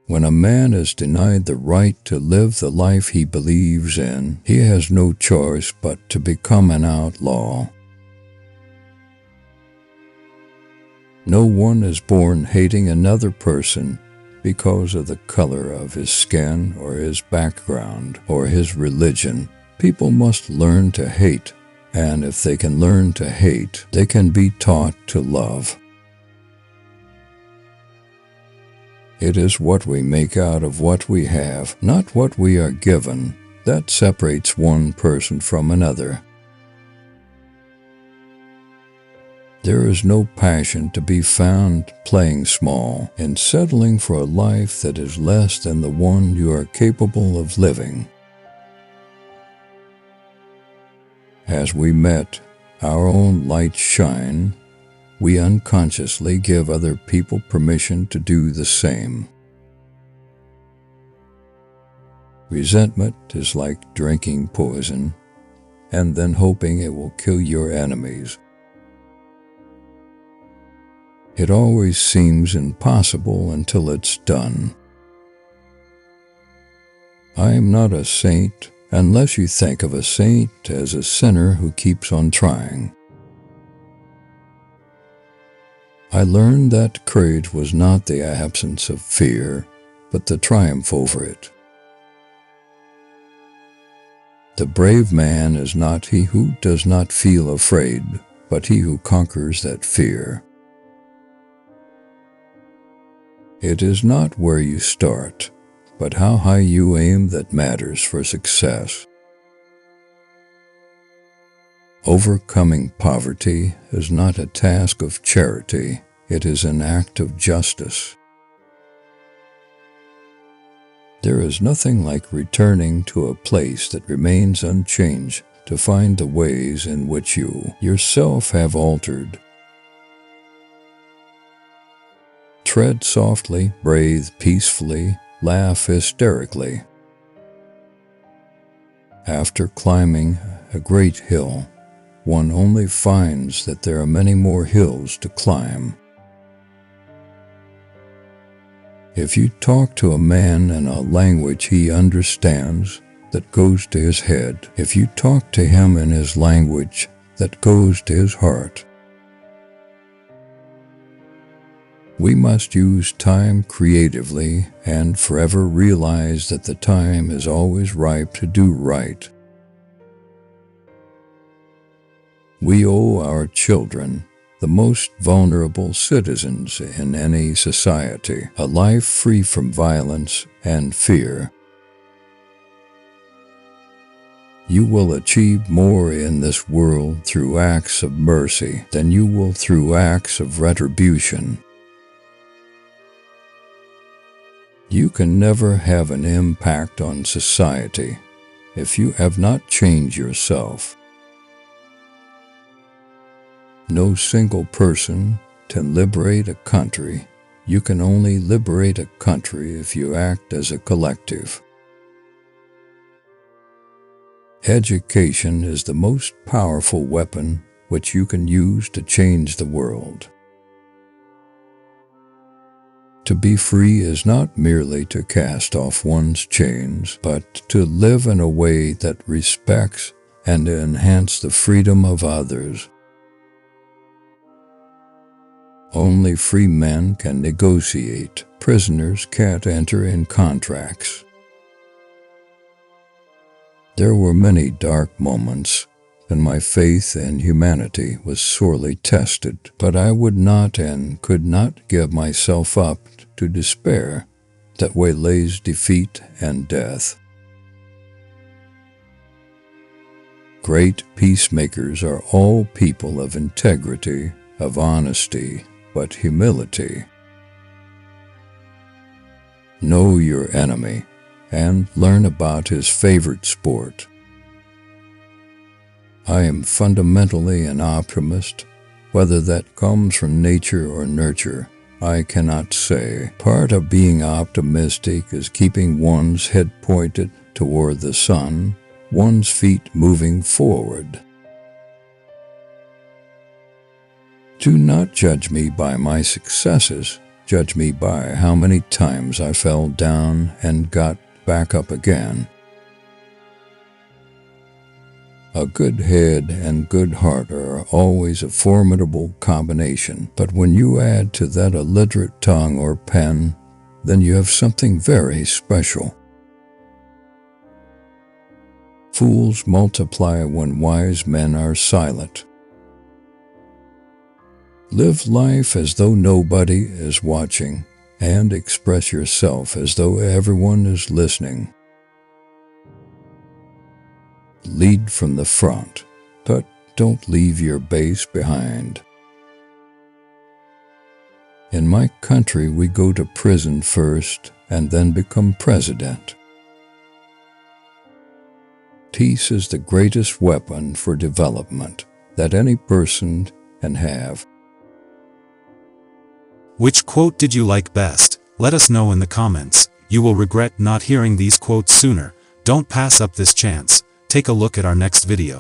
When a man is denied the right to live the life he believes in, he has no choice but to become an outlaw. No one is born hating another person because of the color of his skin or his background or his religion. People must learn to hate, and if they can learn to hate, they can be taught to love. It is what we make out of what we have, not what we are given, that separates one person from another. There is no passion to be found playing small and settling for a life that is less than the one you are capable of living. As we let our own light shine, we unconsciously give other people permission to do the same. Resentment is like drinking poison and then hoping it will kill your enemies. It always seems impossible until it's done. I am not a saint unless you think of a saint as a sinner who keeps on trying. I learned that courage was not the absence of fear, but the triumph over it. The brave man is not he who does not feel afraid, but he who conquers that fear. It is not where you start, but how high you aim that matters for success. Overcoming poverty is not a task of charity, it is an act of justice. There is nothing like returning to a place that remains unchanged to find the ways in which you yourself have altered. Tread softly, breathe peacefully, laugh hysterically. After climbing a great hill, one only finds that there are many more hills to climb. If you talk to a man in a language he understands that goes to his head, if you talk to him in his language that goes to his heart, we must use time creatively and forever realize that the time is always ripe to do right. We owe our children, the most vulnerable citizens in any society, a life free from violence and fear. You will achieve more in this world through acts of mercy than you will through acts of retribution. You can never have an impact on society if you have not changed yourself. No single person can liberate a country. You can only liberate a country if you act as a collective. Education is the most powerful weapon which you can use to change the world. To be free is not merely to cast off one's chains, but to live in a way that respects and to enhance the freedom of others. Only free men can negotiate. Prisoners can't enter in contracts. There were many dark moments, and my faith in humanity was sorely tested, but I would not and could not give myself up to despair that waylays defeat and death. Great peacemakers are all people of integrity, of honesty, but humility. Know your enemy and learn about his favorite sport. I am fundamentally an optimist. Whether that comes from nature or nurture, I cannot say. Part of being optimistic is keeping one's head pointed toward the sun, one's feet moving forward. Do not judge me by my successes, Judge me by how many times I fell down and got back up again. A good head and good heart are always a formidable combination, but when you add to that a literate tongue or pen, then you have something very special. Fools multiply when wise men are silent. Live life as though nobody is watching, and express yourself as though everyone is listening. Lead from the front, but don't leave your base behind. In my country, we go to prison first and then become president. Peace is the greatest weapon for development that any person can have. Which quote did you like best? Let us know in the comments. You will regret not hearing these quotes sooner. Don't pass up this chance. Take a look at our next video.